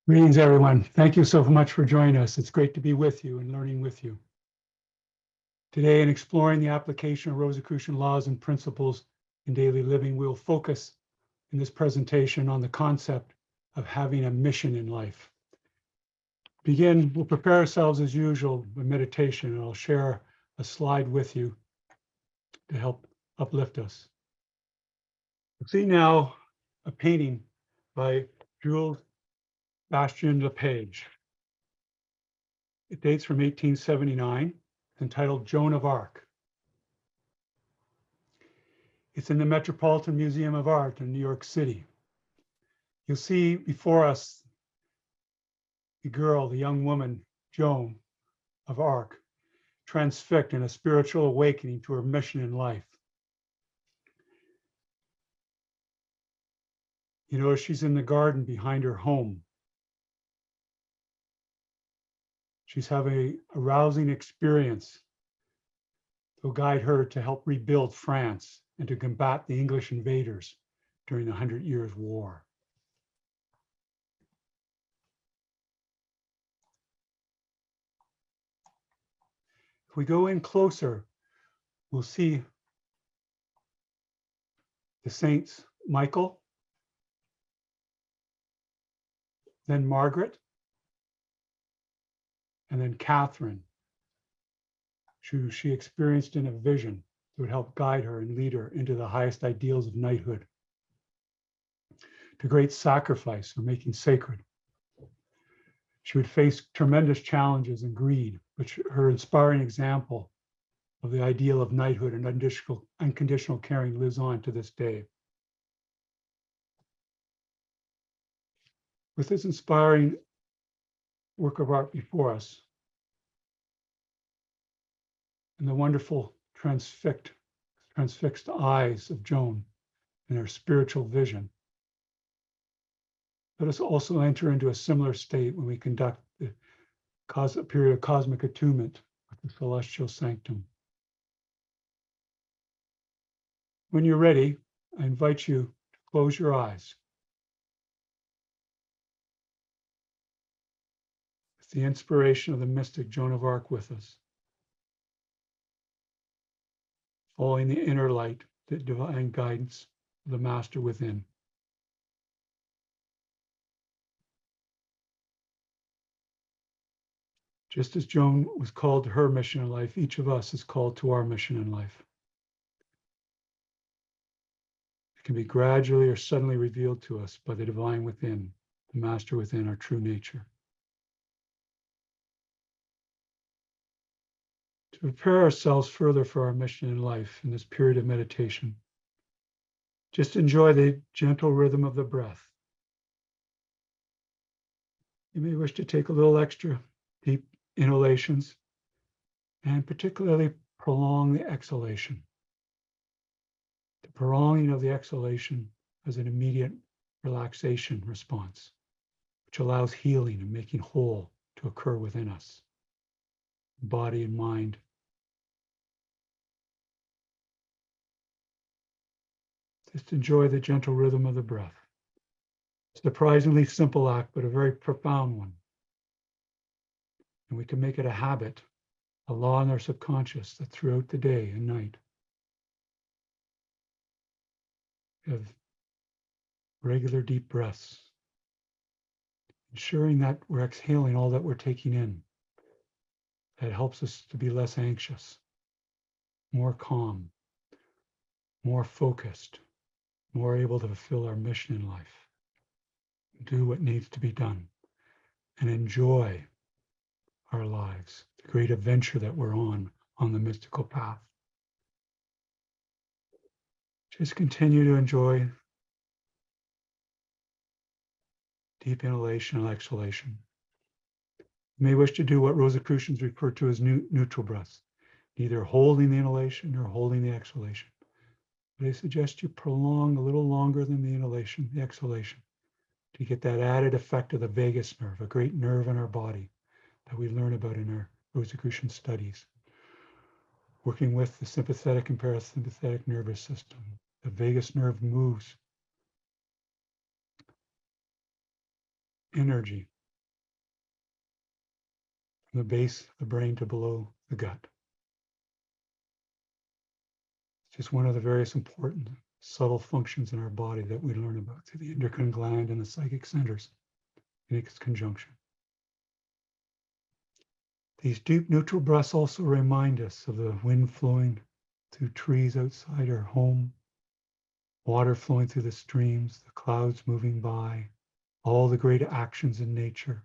Greetings, everyone. Thank you so much for joining us. It's great to be with you and learning with you. Today, in exploring the application of Rosicrucian laws and principles in daily living, we'll focus in this presentation on the concept of having a mission in life. We'll prepare ourselves as usual with meditation, and I'll share a slide with you to help uplift us. We'll see now a painting by Jules Bastien Lepage. It dates from 1879, entitled Joan of Arc. It's in the Metropolitan Museum of Art in New York City. You'll see before us the young woman, Joan of Arc, transfixed in a spiritual awakening to her mission in life. You know, she's in the garden behind her home. She's having a rousing experience that will guide her to help rebuild France and to combat the English invaders during the 100 Years' War. If we go in closer, we'll see the saints Michael, then Margaret, and then Catherine, who she experienced in a vision that would help guide her and lead her into the highest ideals of knighthood, to great sacrifice or making sacred. She would face tremendous challenges and greed, but her inspiring example of the ideal of knighthood and unconditional caring lives on to this day. With this inspiring work of art before us, and the wonderful transfixed eyes of Joan and her spiritual vision, let us also enter into a similar state when we conduct a period of cosmic attunement with the celestial sanctum. When you're ready, I invite you to close your eyes. With the inspiration of the mystic Joan of Arc with us, following the inner light, the divine guidance of the master within. Just as Joan was called to her mission in life, each of us is called to our mission in life. It can be gradually or suddenly revealed to us by the divine within, the master within, our true nature. To prepare ourselves further for our mission in life in this period of meditation, just enjoy the gentle rhythm of the breath. You may wish to take a little extra deep inhalations and particularly prolong the exhalation. The prolonging of the exhalation has an immediate relaxation response, which allows healing and making whole to occur within us, body and mind. Just enjoy the gentle rhythm of the breath. Surprisingly simple act, but a very profound one. And we can make it a habit, a law in our subconscious that throughout the day and night, we have regular deep breaths, ensuring that we're exhaling all that we're taking in. That helps us to be less anxious, more calm, more focused, more able to fulfill our mission in life, do what needs to be done, and enjoy our lives, the great adventure that we're on the mystical path. Just continue to enjoy deep inhalation and exhalation. You may wish to do what Rosicrucians refer to as neutral breaths, neither holding the inhalation nor holding the exhalation. But I suggest you prolong a little longer than the inhalation, the exhalation, to get that added effect of the vagus nerve, a great nerve in our body that we learn about in our Rosicrucian studies. Working with the sympathetic and parasympathetic nervous system, the vagus nerve moves energy from the base of the brain to below the gut. It's just one of the various important subtle functions in our body that we learn about through the endocrine gland and the psychic centers in its conjunction. These deep neutral breaths also remind us of the wind flowing through trees outside our home, water flowing through the streams, the clouds moving by, all the great actions in nature,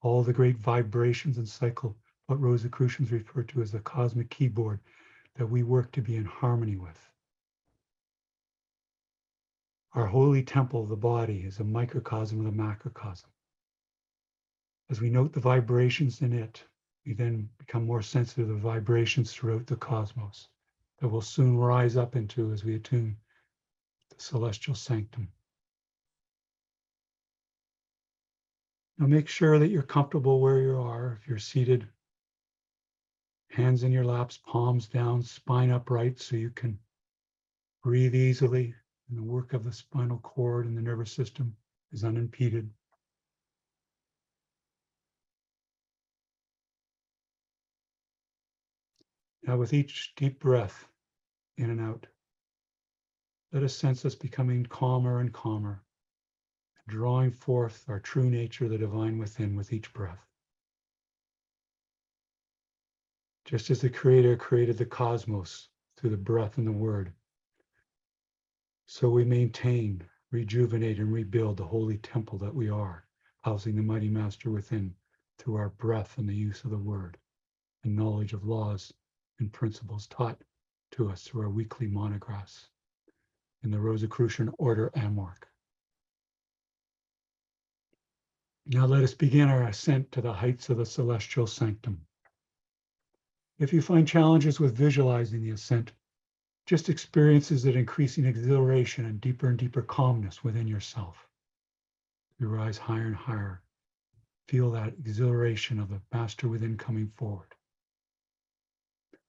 all the great vibrations and cycle, what Rosicrucians refer to as the cosmic keyboard that we work to be in harmony with. Our holy temple of the body is a microcosm of the macrocosm. As we note the vibrations in it, we then become more sensitive to the vibrations throughout the cosmos that we'll soon rise up into as we attune the celestial sanctum. Now make sure that you're comfortable where you are. If you're seated, hands in your laps, palms down, spine upright so you can breathe easily, and the work of the spinal cord and the nervous system is unimpeded. Now with each deep breath in and out, let us sense us becoming calmer and calmer, drawing forth our true nature, the divine within, with each breath. Just as the Creator created the cosmos through the breath and the word, so we maintain, rejuvenate, and rebuild the holy temple that we are, housing the mighty Master within through our breath and the use of the word and knowledge of laws and principles taught to us through our weekly monographs in the Rosicrucian order Amorc. Now let us begin our ascent to the heights of the celestial sanctum. If you find challenges with visualizing the ascent, just experiences that increasing exhilaration and deeper calmness within yourself. You rise higher and higher. Feel that exhilaration of the Master within coming forward.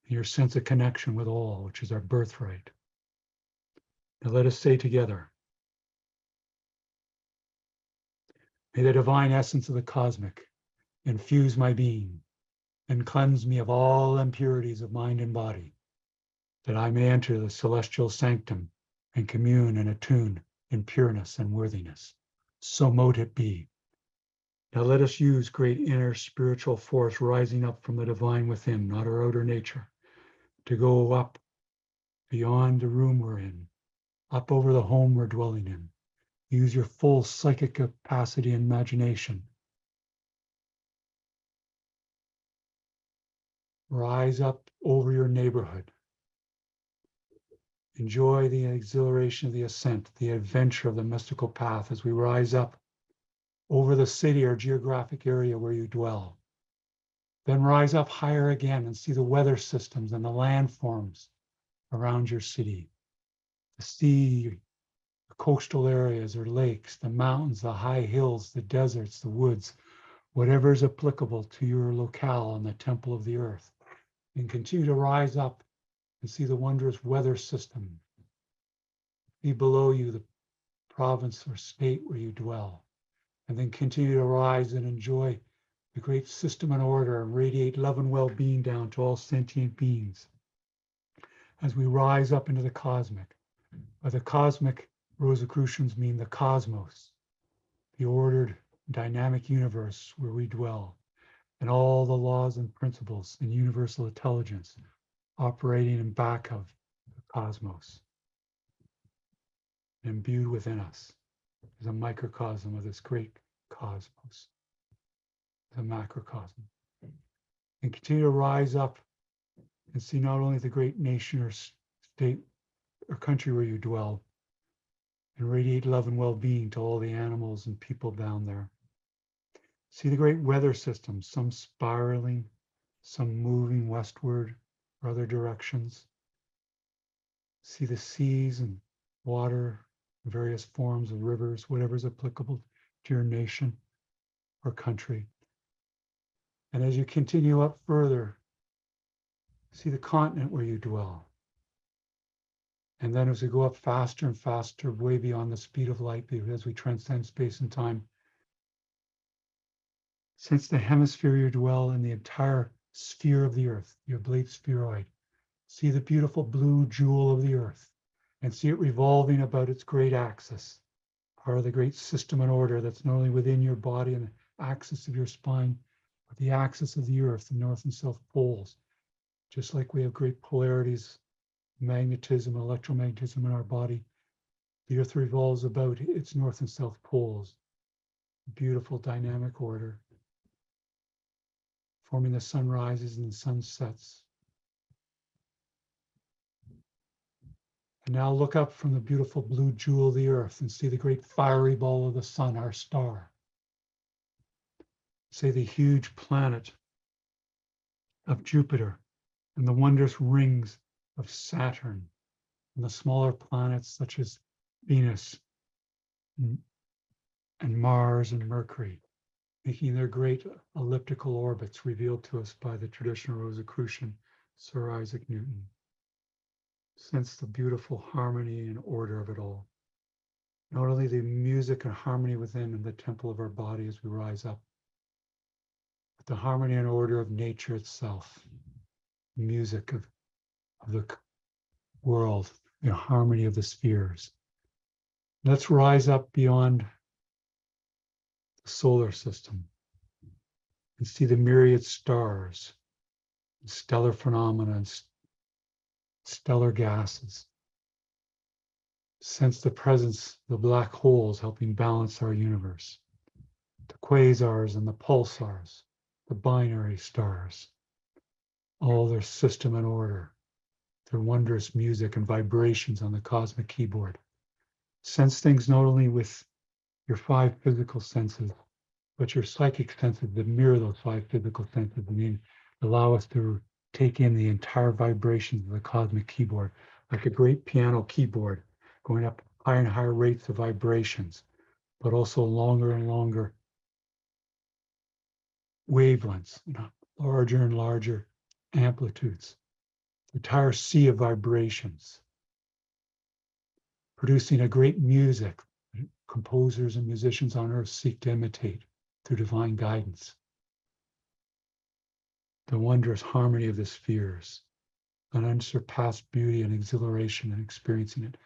And your sense of connection with all, which is our birthright. Now let us say together, may the divine essence of the cosmic infuse my being and cleanse me of all impurities of mind and body, that I may enter the celestial sanctum and commune and attune in pureness and worthiness. So mote it be. Now let us use great inner spiritual force rising up from the divine within, not our outer nature, to go up beyond the room we're in, up over the home we're dwelling in. Use your full psychic capacity and imagination. Rise up over your neighborhood. Enjoy the exhilaration of the ascent, the adventure of the mystical path as we rise up over the city or geographic area where you dwell. Then rise up higher again and see the weather systems and the landforms around your city. The sea, the coastal areas or lakes, the mountains, the high hills, the deserts, the woods, whatever is applicable to your locale on the temple of the earth. And continue to rise up and see the wondrous weather system. Be below you the province or state where you dwell. And then continue to rise and enjoy the great system and order and radiate love and well-being down to all sentient beings. As we rise up into the cosmic, by the cosmic, Rosicrucians mean the cosmos, the ordered, dynamic universe where we dwell, and all the laws and principles and universal intelligence operating in back of the cosmos, imbued within us is a microcosm of this great cosmos, the macrocosm. And continue to rise up and see not only the great nation or state or country where you dwell, and radiate love and well-being to all the animals and people down there. See the great weather systems, some spiraling, some moving westward or other directions. See the seas and water, various forms of rivers, whatever is applicable to your nation or country. And as you continue up further, see the continent where you dwell. And then as we go up faster and faster, way beyond the speed of light, as we transcend space and time, Sense the hemisphere you dwell in, the entire sphere of the earth, the oblate spheroid. See the beautiful blue jewel of the earth and see it revolving about its great axis, part of the great system and order that's not only within your body and the axis of your spine, but the axis of the earth, the north and south poles. Just like we have great polarities, magnetism, electromagnetism in our body, the earth revolves about its north and south poles. Beautiful dynamic order, forming the sunrises and the sunsets. And now look up from the beautiful blue jewel of the earth and see the great fiery ball of the sun, our star. Say the huge planet of Jupiter and the wondrous rings of Saturn and the smaller planets such as Venus and Mars and Mercury, making their great elliptical orbits revealed to us by the traditional Rosicrucian Sir Isaac Newton. Sense the beautiful harmony and order of it all. Not only the music and harmony within the temple of our body as we rise up, but the harmony and order of nature itself, music of the world, the harmony of the spheres. Let's rise up beyond the solar system and see the myriad stars, stellar phenomena, and stellar gases. Sense the presence of the black holes helping balance our universe, the quasars and the pulsars, the binary stars, all their system and order, their wondrous music and vibrations on the cosmic keyboard. Sense things not only with your 5 physical senses, but your psychic senses that mirror those 5 physical senses and allow us to take in the entire vibrations of the cosmic keyboard, like a great piano keyboard, going up higher and higher rates of vibrations, but also longer and longer wavelengths, larger and larger amplitudes, the entire sea of vibrations, producing a great music that composers and musicians on earth seek to imitate through divine guidance. The wondrous harmony of the spheres, an unsurpassed beauty and exhilaration in experiencing it.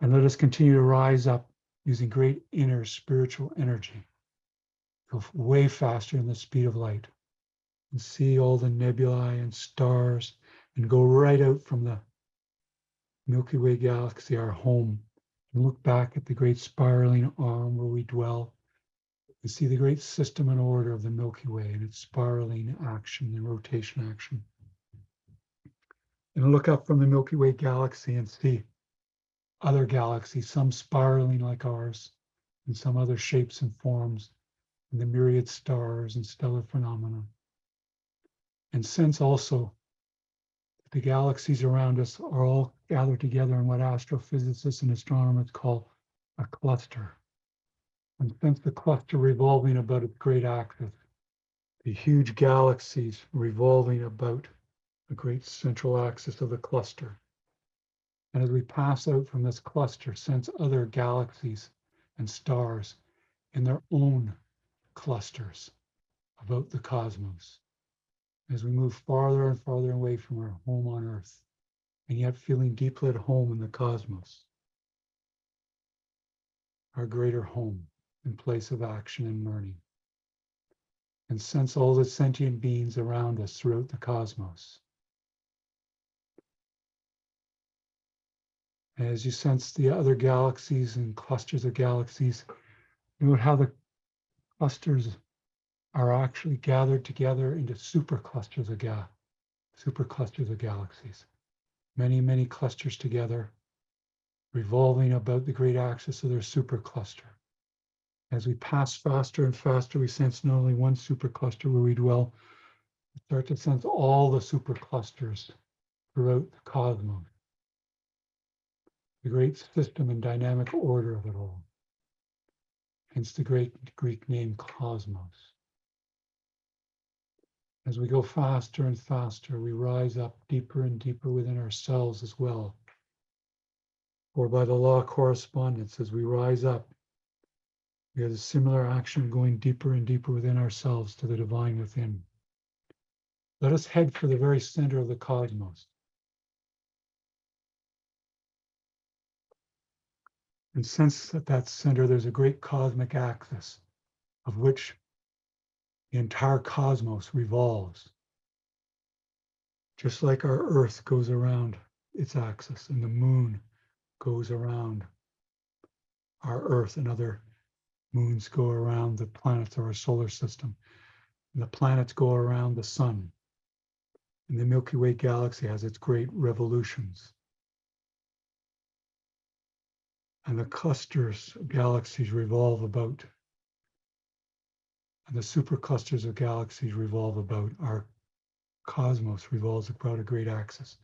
And let us continue to rise up using great inner spiritual energy, go way faster than the speed of light, and see all the nebulae and stars, and go right out from the Milky Way galaxy, our home, and look back at the great spiraling arm where we dwell, and see the great system and order of the Milky Way and its spiraling action and rotation action. And look up from the Milky Way galaxy and see other galaxies, some spiraling like ours, and some other shapes and forms, and the myriad stars and stellar phenomena. And sense also that the galaxies around us are all gathered together in what astrophysicists and astronomers call a cluster. And sense the cluster revolving about its great axis, the huge galaxies revolving about the great central axis of the cluster. And as we pass out from this cluster, sense other galaxies and stars in their own clusters about the cosmos. As we move farther and farther away from our home on Earth, and yet feeling deeply at home in the cosmos, our greater home and place of action and learning. And sense all the sentient beings around us throughout the cosmos. As you sense the other galaxies and clusters of galaxies, note how the clusters are actually gathered together into superclusters of galaxies. Many, many clusters together, revolving about the great axis of their supercluster. As we pass faster and faster, we sense not only one supercluster where we dwell, we start to sense all the superclusters throughout the cosmos. The great system and dynamic order of it all. Hence the great Greek name cosmos. As we go faster and faster, we rise up deeper and deeper within ourselves as well. Or by the law of correspondence, as we rise up, We have a similar action going deeper and deeper within ourselves to the divine within. Let us head for the very center of the cosmos. And sense at that center, there's a great cosmic axis of which the entire cosmos revolves. Just like our Earth goes around its axis and the moon goes around our Earth, and other moons go around the planets of our solar system, and the planets go around the sun. And the Milky Way galaxy has its great revolutions. And the clusters of galaxies revolve about, and the superclusters of galaxies revolve about. Our cosmos revolves about a great axis.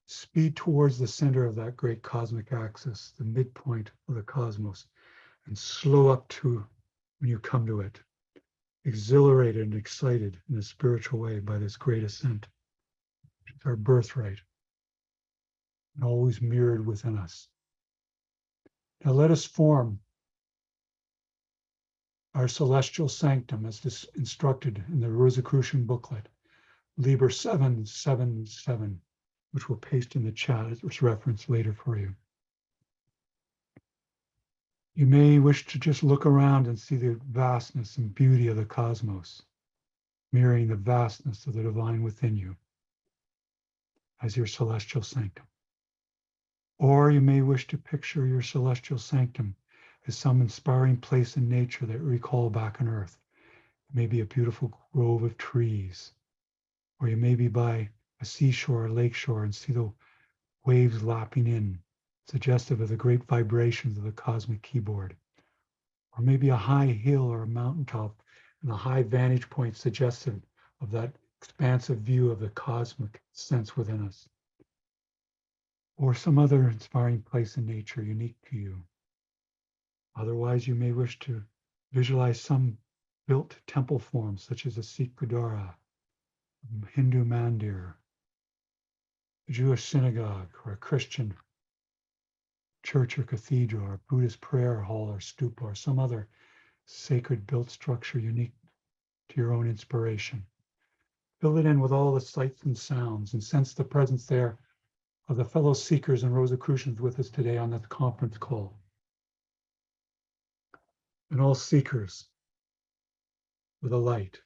Speed towards the center of that great cosmic axis, the midpoint of the cosmos, and slow up to when you come to it, exhilarated and excited in a spiritual way by this great ascent. It's our birthright, and always mirrored within us. Now let us form our celestial sanctum as instructed in the Rosicrucian booklet, Liber 777, which we'll paste in the chat as reference later for you. You may wish to just look around and see the vastness and beauty of the cosmos, mirroring the vastness of the divine within you as your celestial sanctum. Or you may wish to picture your celestial sanctum as some inspiring place in nature that you recall back on Earth. It may be a beautiful grove of trees, or you may be by a seashore or lakeshore and see the waves lapping in, suggestive of the great vibrations of the cosmic keyboard. Or maybe a high hill or a mountaintop and a high vantage point suggestive of that expansive view of the cosmic sense within us. Or some other inspiring place in nature unique to you. Otherwise, you may wish to visualize some built temple forms such as a Sikh Gurdwara, a Hindu mandir, a Jewish synagogue, or a Christian church or cathedral, or a Buddhist prayer hall or stupa, or some other sacred built structure unique to your own inspiration. Fill it in with all the sights and sounds and sense the presence there of the fellow seekers and Rosicrucians with us today on this conference call. And all seekers with a light.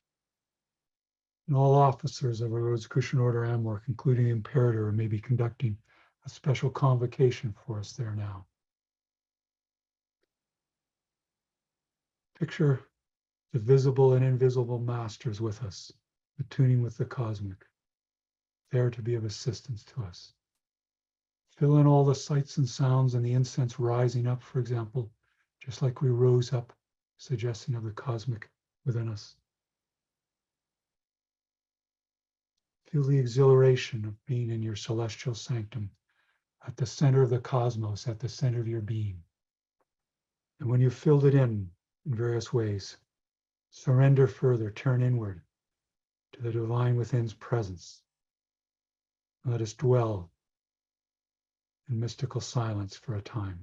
And all officers of a Rosicrucian Order Amwork, including the Imperator, who may be conducting a special convocation for us there now. Picture the visible and invisible masters with us, attuning with the cosmic, there to be of assistance to us. Fill in all the sights and sounds and the incense rising up, for example, just like we rose up, suggesting of the cosmic within us. Feel the exhilaration of being in your celestial sanctum, at the center of the cosmos, at the center of your being. And when you've filled it in various ways, surrender further, turn inward to the divine within's presence. Let us dwell in mystical silence for a time.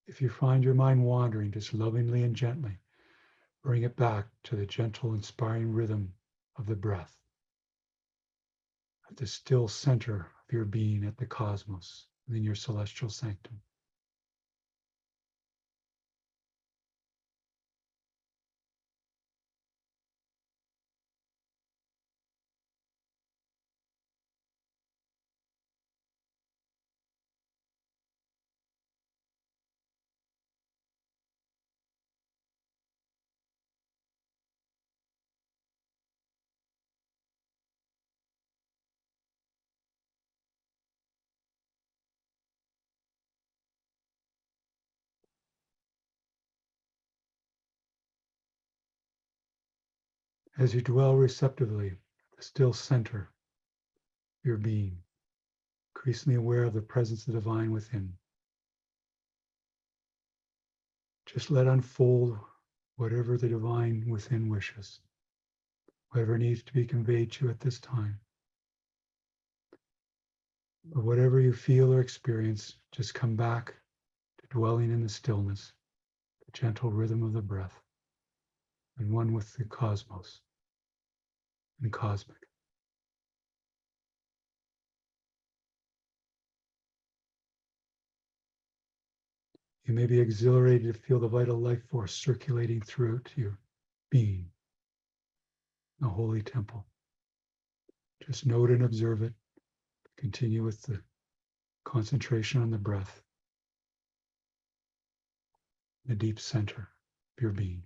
If you find your mind wandering, just lovingly and gently bring it back to the gentle, inspiring rhythm of the breath at the still center of your being, at the cosmos, within your celestial sanctum. As you dwell receptively at the still center of your being, increasingly aware of the presence of the divine within, Just let unfold whatever the divine within wishes, whatever needs to be conveyed to you at this time. But whatever you feel or experience, just come back to dwelling in the stillness, the gentle rhythm of the breath, and one with the cosmos and cosmic. You may be exhilarated to feel the vital life force circulating throughout your being, the holy temple. Just note and observe it. Continue with the concentration on the breath, the deep center of your being.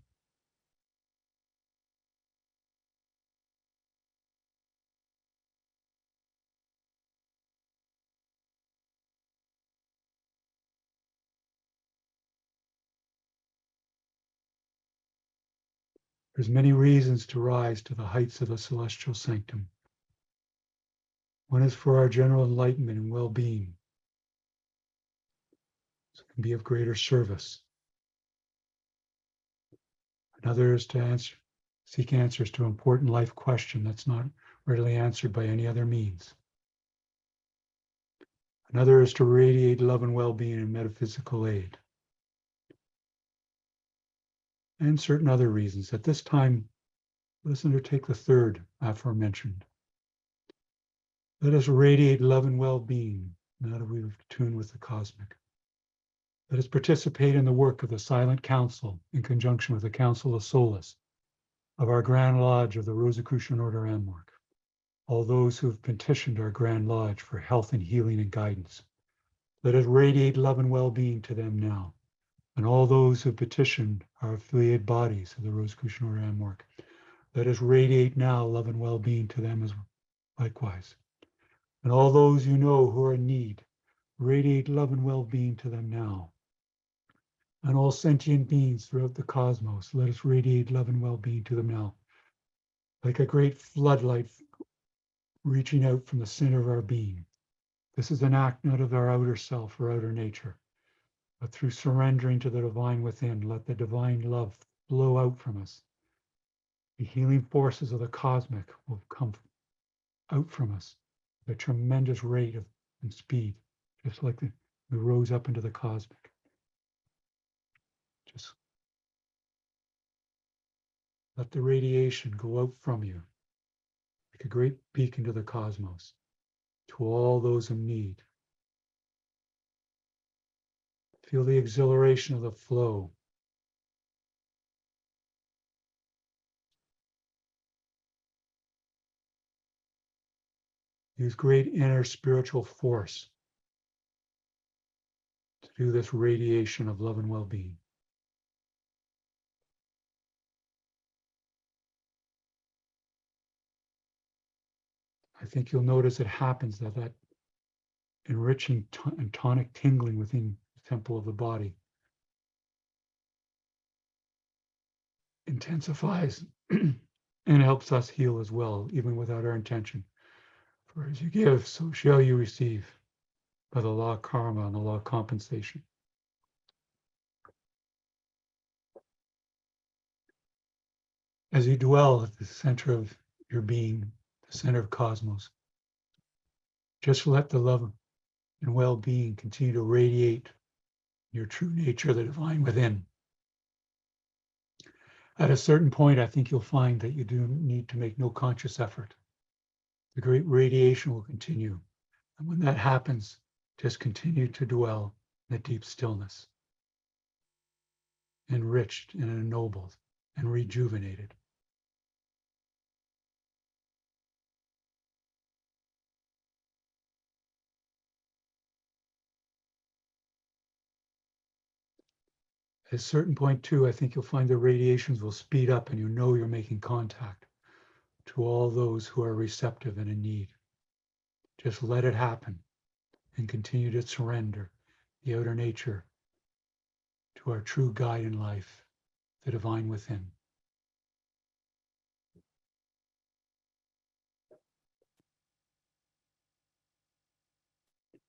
There's many reasons to rise to the heights of the celestial sanctum. One is for our general enlightenment and well-being, so it can be of greater service. Another is to seek answers to an important life question that's not readily answered by any other means. Another is to radiate love and well-being and metaphysical aid. And certain other reasons. At this time, let us undertake the third aforementioned. Let us radiate love and well-being now that we've tuned with the cosmic. Let us participate in the work of the Silent Council in conjunction with the Council of Solace of our Grand Lodge of the Rosicrucian Order Amorc. All those who have petitioned our Grand Lodge for health and healing and guidance. Let us radiate love and well-being to them now. And all those who petitioned our affiliated bodies of the Rosicrucian Order Amorc, let us radiate now love and well-being to them as likewise. And all those you know who are in need, radiate love and well-being to them now. And all sentient beings throughout the cosmos, let us radiate love and well-being to them now. Like a great floodlight reaching out from the center of our being. This is an act not of our outer self or outer nature, but through surrendering to the divine within, let the divine love flow out from us. The healing forces of the cosmic will come out from us at a tremendous rate and speed, just like we rose up into the cosmic. Just let the radiation go out from you like a great beacon to the cosmos, to all those in need. Feel the exhilaration of the flow. Use great inner spiritual force to do this radiation of love and well-being. I think you'll notice it happens that enriching and tonic tingling within the temple of the body intensifies and helps us heal as well, even without our intention. For as you give, so shall you receive, by the law of karma and the law of compensation. As you dwell at the center of your being, the center of cosmos, just let the love and well-being continue to radiate your true nature, the divine within. At a certain point, I think you'll find that you do need to make no conscious effort. The great radiation will continue. And when that happens, just continue to dwell in a deep stillness, enriched and ennobled and rejuvenated. At a certain point too, I think you'll find the radiations will speed up and you know you're making contact to all those who are receptive and in need. Just let it happen and continue to surrender the outer nature to our true guide in life, the divine within.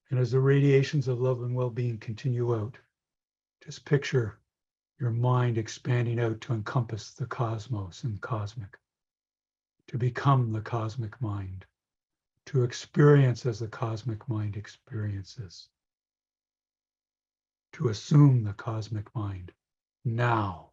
And as the radiations of love and well-being continue out, just picture your mind expanding out to encompass the cosmos and cosmic, to become the cosmic mind, to experience as the cosmic mind experiences, to assume the cosmic mind now.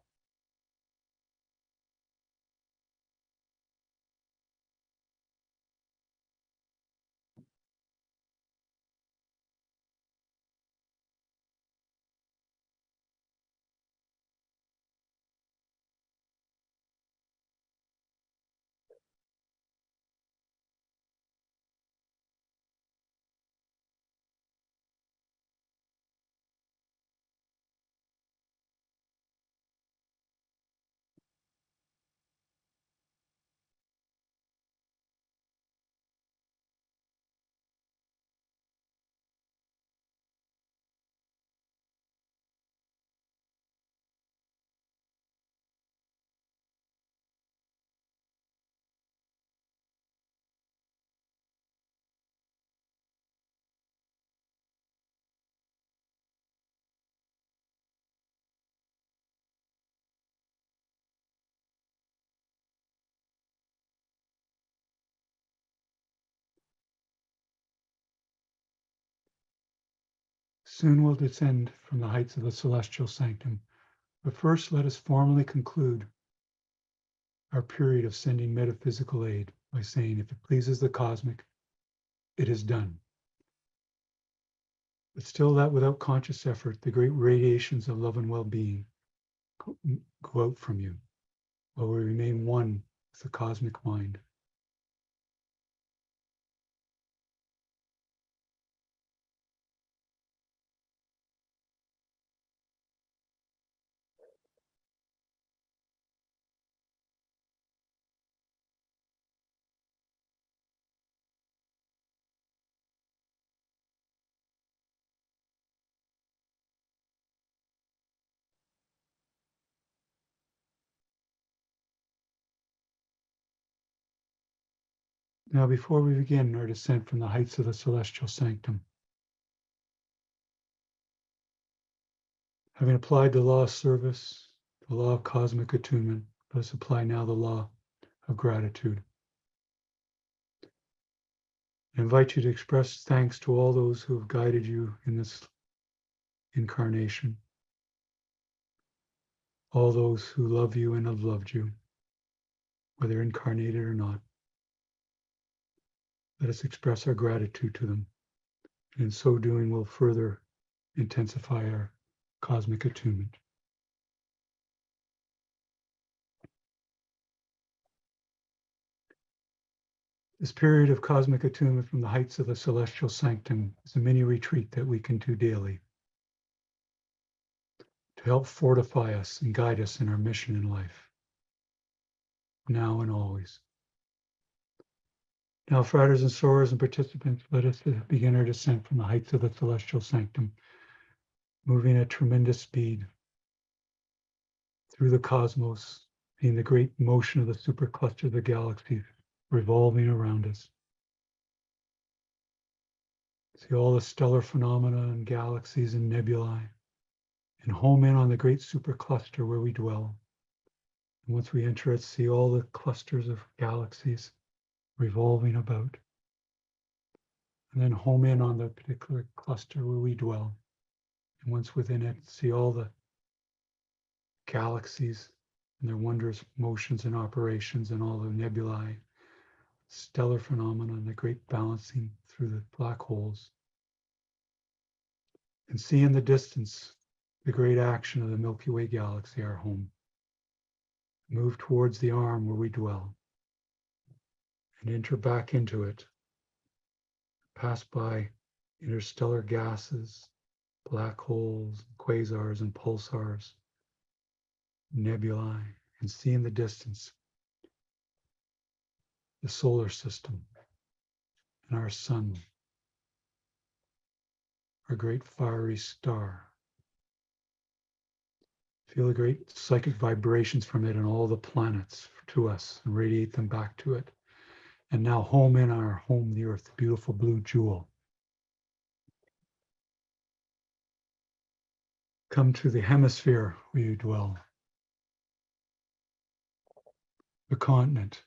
Soon we'll descend from the heights of the celestial sanctum, but first let us formally conclude our period of sending metaphysical aid by saying, if it pleases the cosmic, it is done. But still that without conscious effort, the great radiations of love and well-being go out from you, while we remain one with the cosmic mind. Now, before we begin our descent from the heights of the celestial sanctum, having applied the law of service, the law of cosmic attunement, let us apply now the law of gratitude. I invite you to express thanks to all those who have guided you in this incarnation, all those who love you and have loved you, whether incarnated or not. Let us express our gratitude to them. And in so doing, we'll further intensify our cosmic attunement. This period of cosmic attunement from the heights of the celestial sanctum is a mini retreat that we can do daily to help fortify us and guide us in our mission in life, now and always. Now, fratres and sorors and participants, let us begin our descent from the heights of the celestial sanctum, moving at tremendous speed through the cosmos, being the great motion of the supercluster of the galaxies revolving around us. See all the stellar phenomena and galaxies and nebulae, and home in on the great supercluster where we dwell. And once we enter it, see all the clusters of galaxies revolving about. And then home in on the particular cluster where we dwell. And once within it, see all the galaxies and their wondrous motions and operations and all the nebulae, stellar phenomena, and the great balancing through the black holes. And see in the distance the great action of the Milky Way galaxy, our home. Move towards the arm where we dwell and enter back into it. Pass by interstellar gases, black holes, quasars and pulsars, nebulae, and see in the distance the solar system and our sun, our great fiery star. Feel the great psychic vibrations from it and all the planets to us and radiate them back to it. And now home in our home, the earth, the beautiful blue jewel. come to the hemisphere where you dwell, the continent,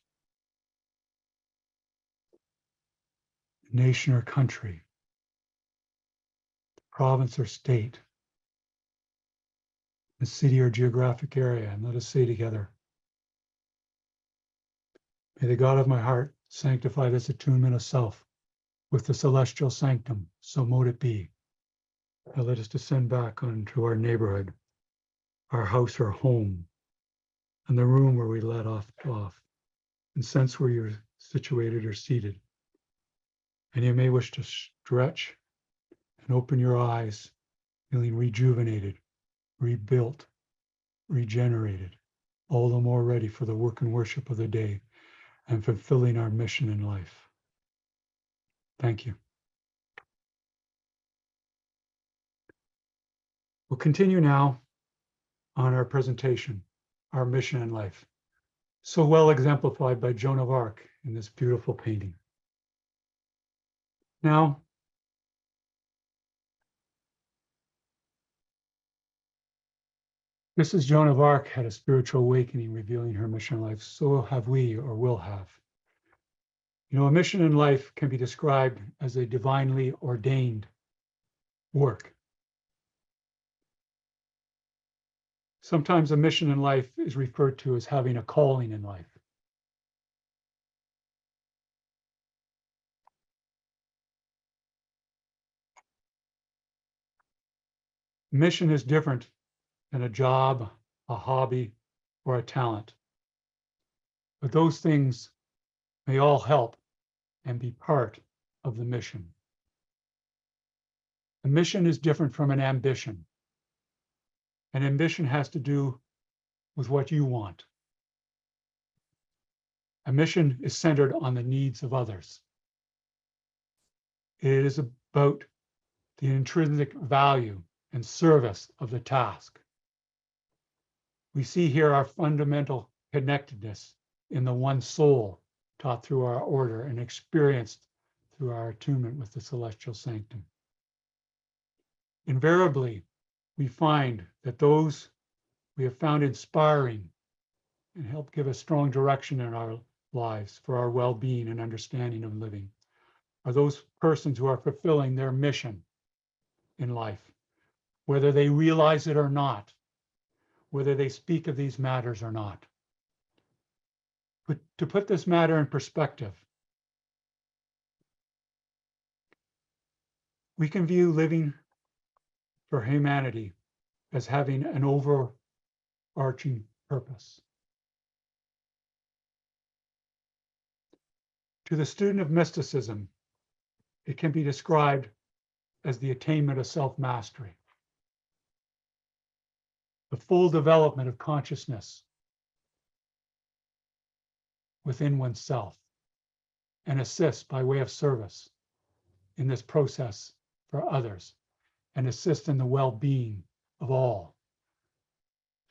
nation or country, province or state, the city or geographic area, and let us say together, may the God of my heart sanctify this attunement of self with the celestial sanctum, so mote it be. Now let us descend back onto our neighborhood, our house or home, and the room where we let off, and sense where you're situated or seated. And you may wish to stretch and open your eyes, feeling rejuvenated, rebuilt, regenerated, all the more ready for the work and worship of the day and fulfilling our mission in life. Thank you. We'll continue now on our presentation, our mission in life, so well exemplified by Joan of Arc in this beautiful painting. Now, just as Joan of Arc had a spiritual awakening revealing her mission in life, so have we, or will have. You know, a mission in life can be described as a divinely ordained work. Sometimes a mission in life is referred to as having a calling in life. Mission is different than a job, a hobby, or a talent. But those things may all help and be part of the mission. A mission is different from an ambition. An ambition has to do with what you want. A mission is centered on the needs of others. It is about the intrinsic value and service of the task. We see here our fundamental connectedness in the one soul taught through our order and experienced through our attunement with the celestial sanctum. Invariably, we find that those we have found inspiring and help give us strong direction in our lives for our well-being and understanding of living are those persons who are fulfilling their mission in life, whether they realize it or not, whether they speak of these matters or not. But to put this matter in perspective, we can view living for humanity as having an overarching purpose. To the student of mysticism, it can be described as the attainment of self-mastery, the full development of consciousness within oneself, and assist by way of service in this process for others, and assist in the well-being of all,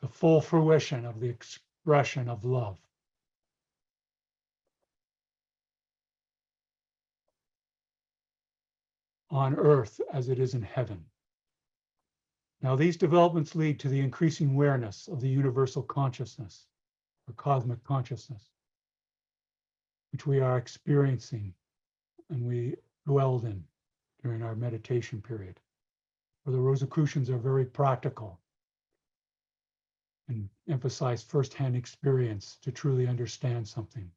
the full fruition of the expression of love. On earth as it is in heaven. Now, these developments lead to the increasing awareness of the universal consciousness, or cosmic consciousness, which we are experiencing and we dwelled in during our meditation period, where the Rosicrucians are very practical and emphasize firsthand experience to truly understand something,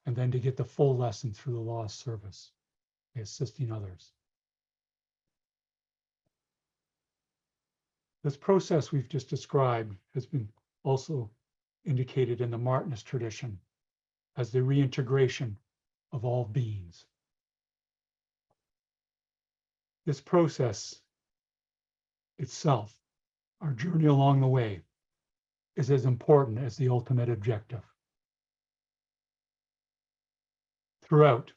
and then to get the full lesson through the law of service, by assisting others. This process we've just described has been also indicated in the Martinist tradition as the reintegration of all beings. This process itself, our journey along the way, is as important as the ultimate objective. Throughout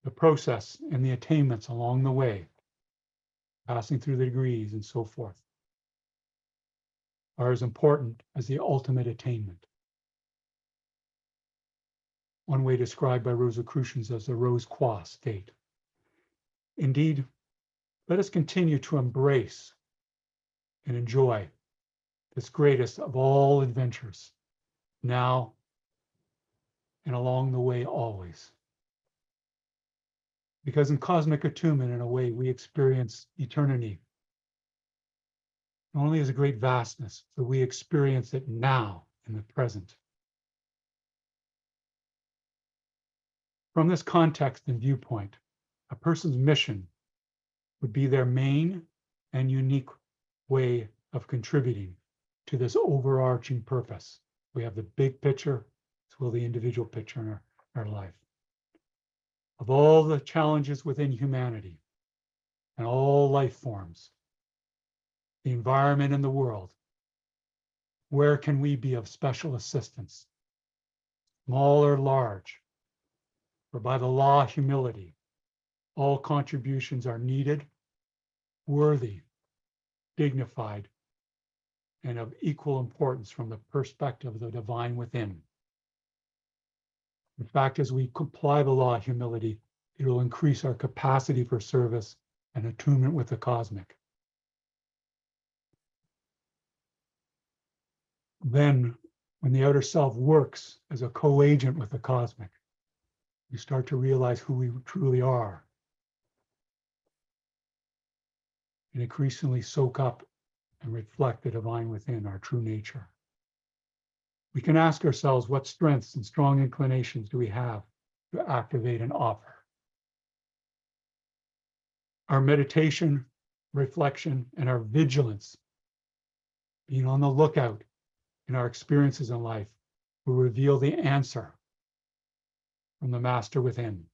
the process and the attainments along the way, passing through the degrees and so forth, are as important as the ultimate attainment. One way described by Rosicrucians as the rose-croix state. Indeed, let us continue to embrace and enjoy this greatest of all adventures, now and along the way always. Because in cosmic attunement, in a way, we experience eternity not only as a great vastness, but we experience it now in the present. From this context and viewpoint, a person's mission would be their main and unique way of contributing to this overarching purpose. We have the big picture, as well as the individual picture in our life. Of all the challenges within humanity and all life forms, the environment and the world, where can we be of special assistance, small or large? For by the law of humility, all contributions are needed, worthy, dignified, and of equal importance from the perspective of the divine within. In fact, as we apply the law of humility, it will increase our capacity for service and attunement with the cosmic. Then, when the outer self works as a co-agent with the cosmic, we start to realize who we truly are and increasingly soak up and reflect the divine within, our true nature. We can ask ourselves, what strengths and strong inclinations do we have to activate and offer? Our meditation, reflection, and our vigilance, being on the lookout in our experiences in life, will reveal the answer from the master within.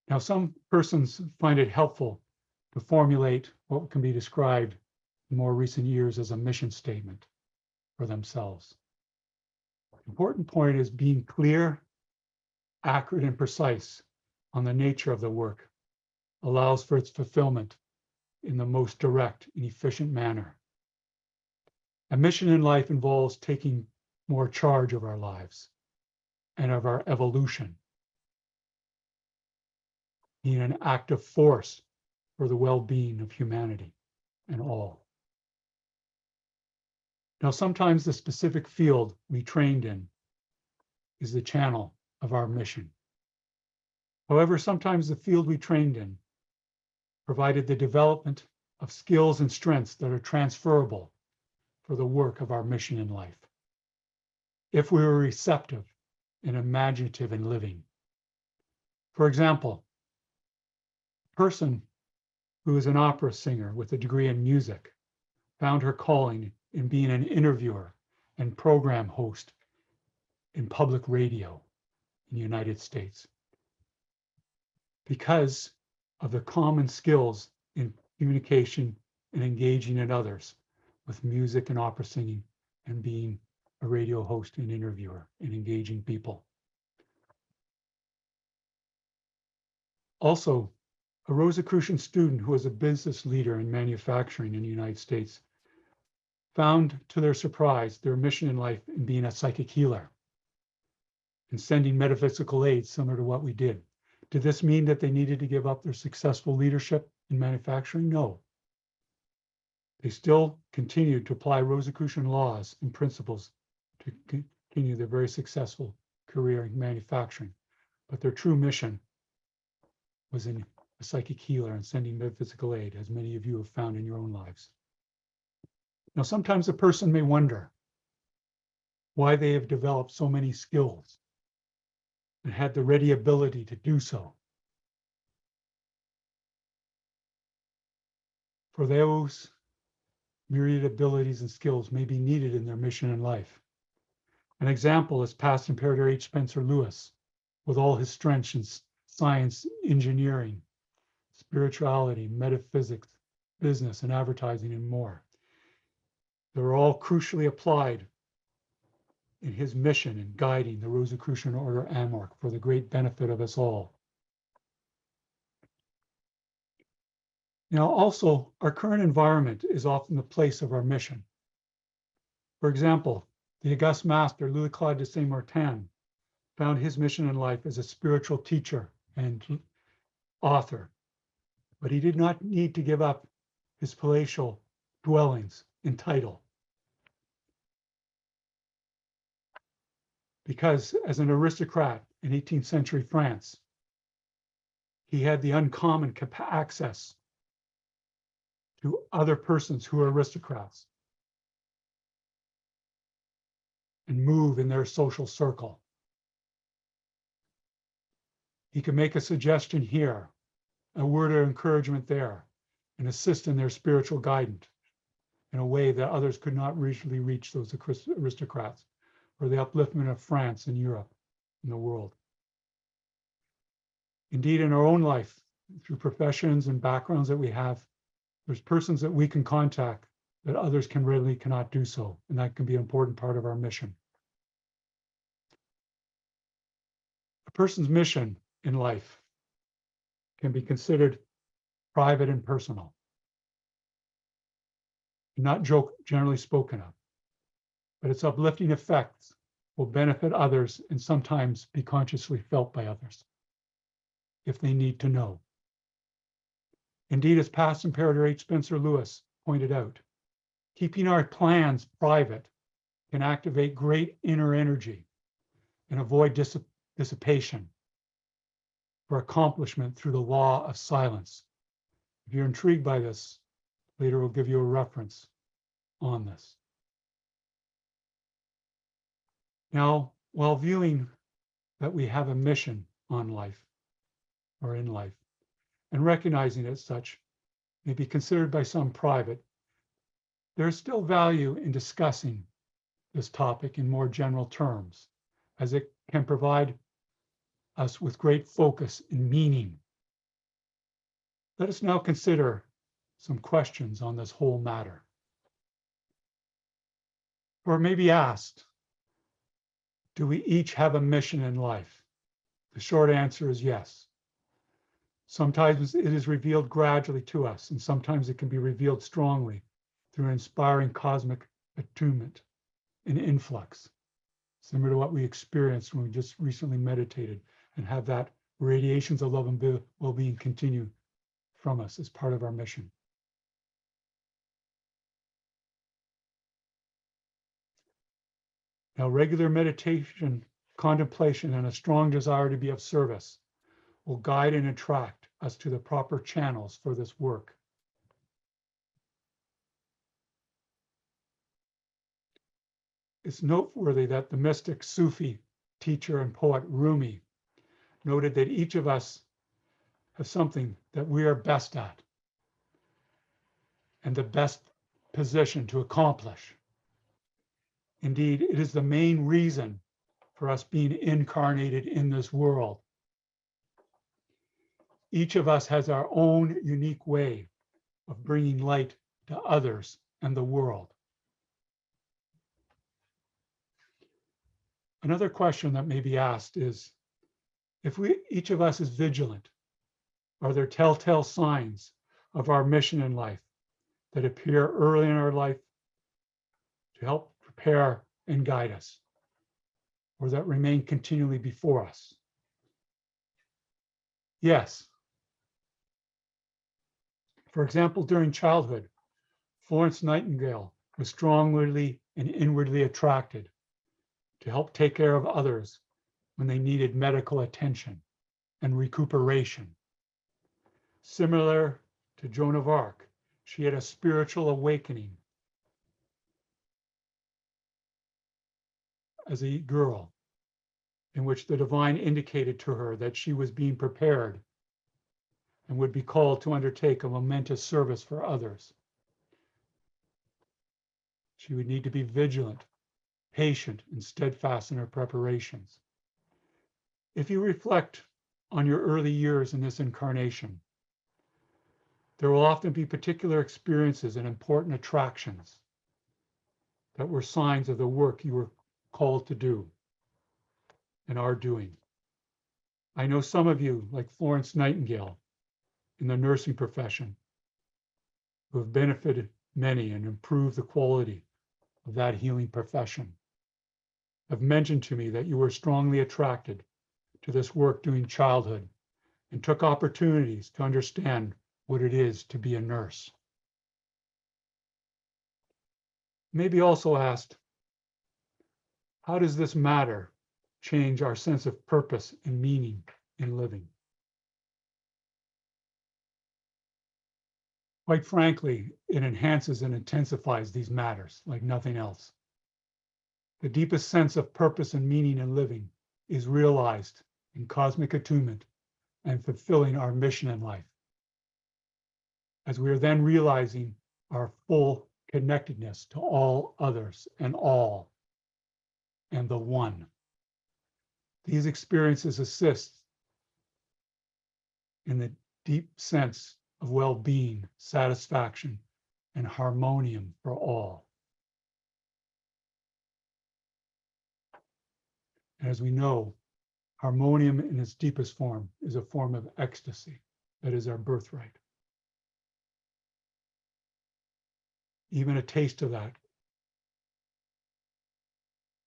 Now, some persons find it helpful to formulate what can be described in more recent years as a mission statement for themselves. The important point is being clear, accurate, and precise on the nature of the work allows for its fulfillment in the most direct and efficient manner. A mission in life involves taking more charge of our lives and of our evolution, being an active force for the well-being of humanity and all. Now, sometimes the specific field we trained in is the channel of our mission. However, sometimes the field we trained in provided the development of skills and strengths that are transferable for the work of our mission in life, if we were receptive and imaginative in living. For example, a person who is an opera singer with a degree in music found her calling in being an interviewer and program host in public radio in the United States, because of the common skills in communication and engaging in others with music and opera singing and being a radio host and interviewer and engaging people. Also, a Rosicrucian student who was a business leader in manufacturing in the United States found, to their surprise, their mission in life in being a psychic healer and sending metaphysical aid similar to what we did. Did this mean that they needed to give up their successful leadership in manufacturing? No. They still continued to apply Rosicrucian laws and principles to continue their very successful career in manufacturing. But their true mission was in a psychic healer and sending metaphysical aid, as many of you have found in your own lives. Now, sometimes a person may wonder why they have developed so many skills and had the ready ability to do so. For those myriad abilities and skills may be needed in their mission in life. An example is past Imperator H. Spencer Lewis, with all his strengths in science, engineering, spirituality, metaphysics, business, and advertising, and more. They're all crucially applied in his mission in guiding the Rosicrucian Order Amorc for the great benefit of us all. Now, also, our current environment is often the place of our mission. For example, the August Master, Louis-Claude de Saint-Martin, found his mission in life as a spiritual teacher and author, but he did not need to give up his palatial dwellings in title. Because as an aristocrat in 18th century France, he had the uncommon access to other persons who are aristocrats and move in their social circle. He could make a suggestion here, a word of encouragement there, and assist in their spiritual guidance in a way that others could not reasonably reach those aristocrats for the upliftment of France and Europe and the world. Indeed, in our own life, through professions and backgrounds that we have, there's persons that we can contact that others cannot do so, and that can be an important part of our mission. A person's mission in life can be considered private and personal, not generally spoken of, but its uplifting effects will benefit others and sometimes be consciously felt by others if they need to know. Indeed, as past Imperator H. Spencer Lewis pointed out, keeping our plans private can activate great inner energy and avoid dissipation for accomplishment through the law of silence. If you're intrigued by this, later we'll give you a reference on this. Now, while viewing that we have a mission on life or in life, and recognizing it as such may be considered by some private, there is still value in discussing this topic in more general terms, as it can provide us with great focus and meaning. Let us now consider some questions on this whole matter. Or maybe asked, do we each have a mission in life? The short answer is yes. Sometimes it is revealed gradually to us, and sometimes it can be revealed strongly through an inspiring cosmic attunement and influx, similar to what we experienced when we just recently meditated and have that radiations of love and well-being continue from us as part of our mission. Now, regular meditation, contemplation, and a strong desire to be of service will guide and attract us to the proper channels for this work. It's noteworthy that the mystic Sufi teacher and poet Rumi noted that each of us have something that we are best at and the best position to accomplish. Indeed, it is the main reason for us being incarnated in this world. Each of us has our own unique way of bringing light to others and the world. Another question that may be asked is, if each of us is vigilant, are there telltale signs of our mission in life that appear early in our life to help prepare and guide us, or that remain continually before us? Yes. For example, during childhood, Florence Nightingale was strongly and inwardly attracted to help take care of others when they needed medical attention and recuperation. Similar to Joan of Arc, she had a spiritual awakening as a girl, in which the divine indicated to her that she was being prepared and would be called to undertake a momentous service for others. She would need to be vigilant, patient, and steadfast in her preparations. If you reflect on your early years in this incarnation, there will often be particular experiences and important attractions that were signs of the work you were called to do and are doing. I know some of you, like Florence Nightingale, in the nursing profession, who have benefited many and improved the quality of that healing profession, have mentioned to me that you were strongly attracted to this work during childhood and took opportunities to understand what it is to be a nurse. Maybe also asked, how does this matter change our sense of purpose and meaning in living? Quite frankly, it enhances and intensifies these matters like nothing else. The deepest sense of purpose and meaning in living is realized in cosmic attunement and fulfilling our mission in life, as we are then realizing our full connectedness to all others and all, and the one. These experiences assist in the deep sense of well-being, satisfaction, and harmonium for all. And as we know, harmonium in its deepest form is a form of ecstasy that is our birthright. Even a taste of that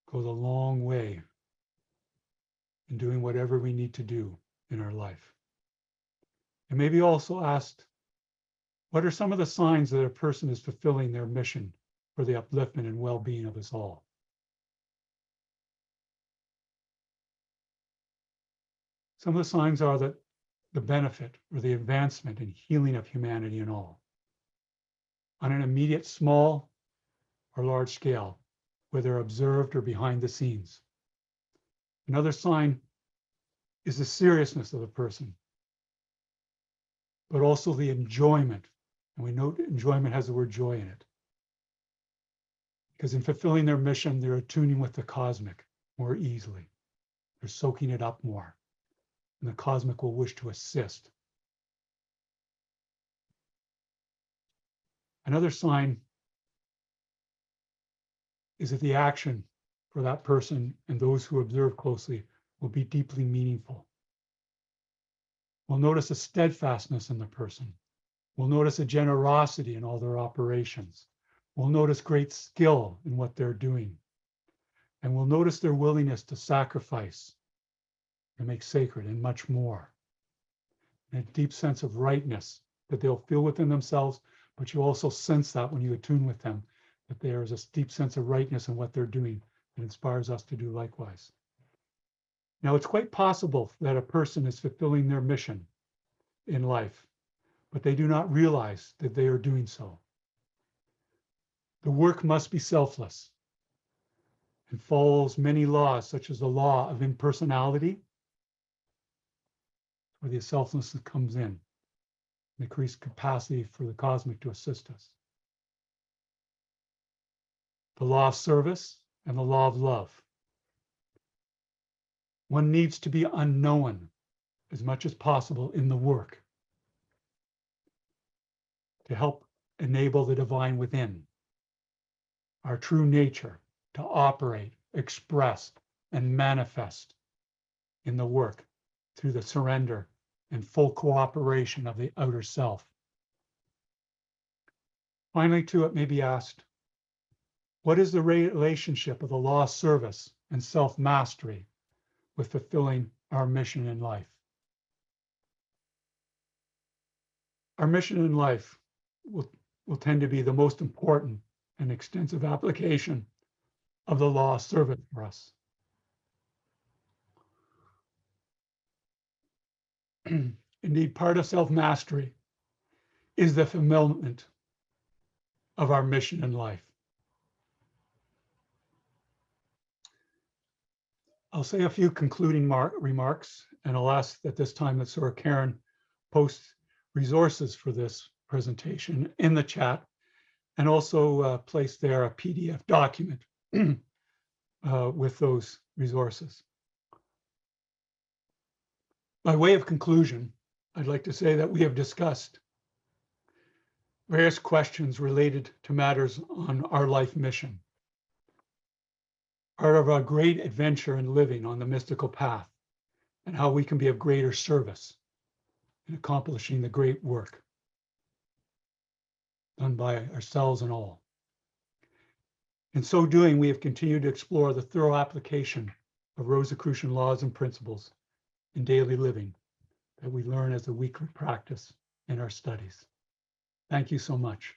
goes a long way in doing whatever we need to do in our life. And maybe also asked, what are some of the signs that a person is fulfilling their mission for the upliftment and well-being of us all? Some of the signs are that the benefit or the advancement and healing of humanity and all, on an immediate small or large scale, whether observed or behind the scenes. Another sign is the seriousness of the person, but also the enjoyment. And we note enjoyment has the word joy in it. Because in fulfilling their mission, they're attuning with the cosmic more easily. They're soaking it up more. And the cosmic will wish to assist. Another sign is that the action for that person and those who observe closely will be deeply meaningful. We'll notice a steadfastness in the person. We'll notice a generosity in all their operations. We'll notice great skill in what they're doing. And we'll notice their willingness to sacrifice, to make sacred, and much more. And a deep sense of rightness that they'll feel within themselves, but you also sense that when you attune with them, that there is a deep sense of rightness in what they're doing that inspires us to do likewise. Now, it's quite possible that a person is fulfilling their mission in life, but they do not realize that they are doing so. The work must be selfless and follows many laws, such as the law of impersonality, where the selflessness comes in, the increased capacity for the cosmic to assist us. The law of service and the law of love. One needs to be unknown as much as possible in the work to help enable the divine within, our true nature, to operate, express, and manifest in the work through the surrender and full cooperation of the outer self. Finally, too, it may be asked, what is the relationship of the law of service and self-mastery with fulfilling our mission in life? Our mission in life will tend to be the most important and extensive application of the law of service for us. Indeed, part of self-mastery is the fulfillment of our mission in life. I'll say a few concluding remarks, and I'll ask at this time that Sora Karen post resources for this presentation in the chat, and also place there a PDF document with those resources. By way of conclusion, I'd like to say that we have discussed various questions related to matters on our life mission, part of our great adventure in living on the mystical path, and how we can be of greater service in accomplishing the great work done by ourselves and all. In so doing, we have continued to explore the thorough application of Rosicrucian laws and principles in daily living that we learn as a weekly practice in our studies. Thank you so much.